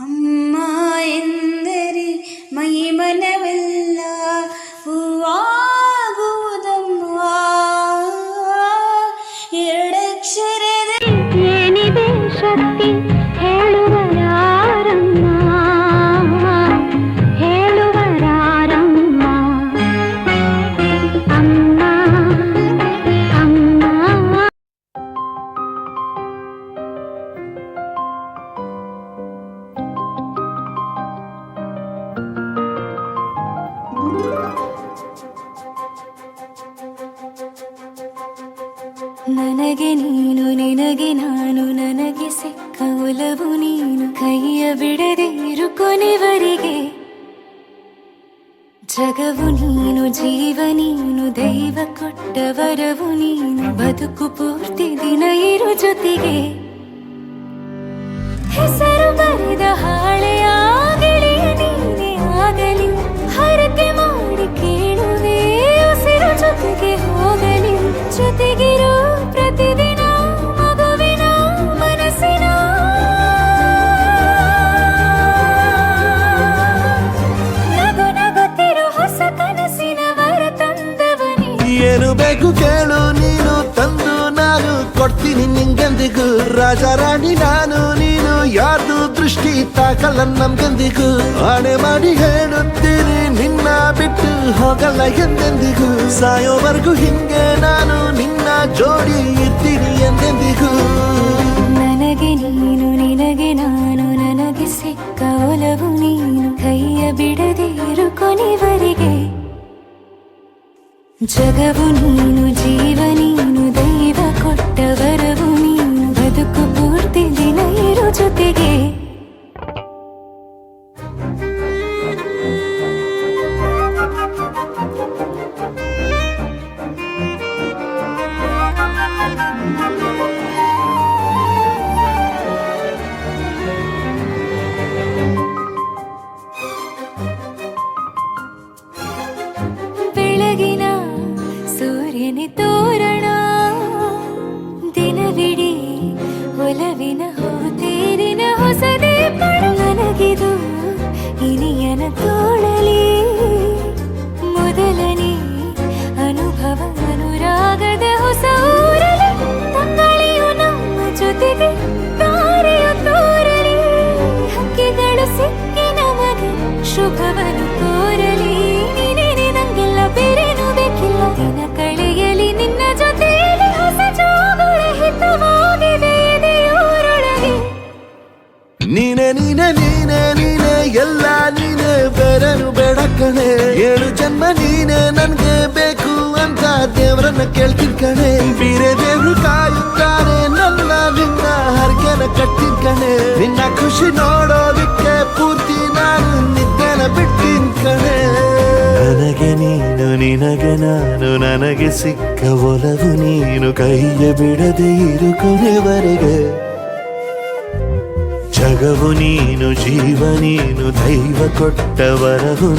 ಅಮ್ಮ ಎಂದರೆ ಮೈಮನವೆಲ್ಲ ಹೂವಾಗುವುದಮ್ಮ. ಎರಡಕ್ಷರದಲ್ಲಿ ಏನಿದೆ ಶಕ್ತಿ ಹೇಳುವರಾರಮ್ಮ, ಹೇಳುವರಾರಮ್ಮ. ಅಮ್ಮ ಅಮ್ಮ ನನಗೆ ನೀನು ನಿನಗೆ ನಾನು, ನನಗೆ ಸಿಕ್ಕ ಒಲವು ನೀನು, ಕೈಯ ಬಿಡದೆ ಇರು ಕೊನೆವರೆಗೆ. ಜಗವು ನೀನು, ಜೀವ ನೀನು, ದೈವ ಕೊಟ್ಟ ವರವು ನೀನು, ಬದುಕು ಪೂರ್ತಿ ದಿನ ಇರು ಜೊತೆಗೆ. ಹೆಸರು ಬರೆದ ಹಾಳೆಯ ಗೆಳೆಯ ನೀನೇ ಆಗಲಿ, ಹರಕೆ ಮಾಡಿ ಕೇಳುವೆ ಉಸಿರು ಜೊತೆಗೆ ಹೋಗಲಿ. ಜೊತೆಗಿರೋ ಪ್ರತಿದಿನ ಮಗುವಿನ ಮನಸ್ಸಿನ ನಗು ನಗುತ್ತಿರೋ ಹೊಸ ಕನಸಿನ ವರ ತಂದವನೇ. ಏನು ಬೇಕು ಕೇಳು ನೀನು ತಂದು ನಾನು ಕೊಡ್ತೀನಿ ನಿಂಗೆಂದಿಗೂ. ರಾಜ ರಾಣಿ ನಾನು ನೀನು ಯಾರ್ದು ದೃಷ್ಟಿ ತಾಕಲ್ಲ ನಮ್ಗೆಂದಿಗೂ. ಆಣೆ ಮಾಡಿ ಹೇಳುತ್ತೀನಿ ನಿನ್ನ ಬಿಟ್ಟು ಹೋಗಲ್ಲ ಎಂದೆಂದಿಗೂ. ಸಾಯೋವರೆಗೂ ಹಿಂಗೆ ನಾನು ನಿನ್ನ ಜೋಡಿ ಇರ್ತೀನಿ ಎಂದೆಂದಿಗೂ. ನನಗೆ ನೀನು ನಿನಗೆ ನಾನು, ನನಗೆ ಸಿಕ್ಕ ಒಲವು ನೀನು, ಕೈಯ ಬಿಡದೆ ಇರು ಕೊನೆವರೆಗೆ. ಜಗವು ನೀನು, ಜೀವ ನೀನು, ದೈವ ಕೊಟ್ಟ ವರವು ನೀನು, ಬದುಕು ಪೂರ್ತಿ ದಿನ ಇರು ಜೊತೆಗೆ. ಬೆಳಗಿನ ಸೂರ್ಯನ ತೋರಣ, ದಿನವಿಡೀ ಒಲವಿನ ಹೋತೇರಿನ ಹೊಸದೇ ಪಡ. ನನಗಿದು ಇನಿಯನ ತೋಳಲಿ ಮೊದಲನೇ ಅನುಭವ, ಅನುರಾಗದ ಹೊಸ ಊರಲಿ. ತಂಗಳಿಯು ನಮ್ಮ ಜೊತೆಗೆ ತಾರೆಯು ತೋರಲಿ, ಹಕ್ಕಿಗಳು ಸಿಕ್ಕಿ ನಮಗೆ ಶುಭವನ್ನು ಕೋರಲಿ. ನೀನೇನೆ ನಂಗೆಲ್ಲ ಬೇರೇನು ಬೇಕಿಲ್ಲ, ದಿನ ಕಳೆಯಲಿ ನಿನ್ನ ಜೊತೆಯಲ್ಲಿ. ಹೊಸ ಜೋಗುಳ ಹಿತವಾಗಿದೆ ಎದೆಯೂರೊಳಗೆ. ನೀನೆ ನೀನೆ ನೀನೆ ನೀನೆ ಎಲ್ಲ ನೀನೆ, ಬೇರೆನು ಬೇಡ ಕಣೆ. 7 ಜನ್ಮ ನೀನೆ ನನ್ಗೆ ಬೇಕು ಅಂತ ದೇವರನ್ನ ಕೇಳ್ತೀನಿ ಕಣೆ. ಬೇರೆ ದೇವ್ರು ಕಾಯುತ್ತಾರೆ ನನ್ನ ನಿನ್ನ ಹರಕೆನ ಕಟ್ಟಿನ ಕಣೆ. ನಿನ್ನ ಖುಷಿ ನೋಡೋದಕ್ಕೆ ಪೂರ್ತಿ ನಾನು ನಿದ್ದೆನ ಬಿಟ್ಟಿನ ಕಣೆ. ನನಗೆ ನೀನು ನಿನಗೆ ನಾನು, ನನಗೆ ಸಿಕ್ಕ ಒಲವು ನೀನು, ಕೈಯ ಬಿಡದೆ ಇರು ಕೊನೆವರೆಗೆ. ಜಗವು ನೀನು, ಜೀವ ನೀನು, ದೈವ ಕೊಟ್ಟ ವರವು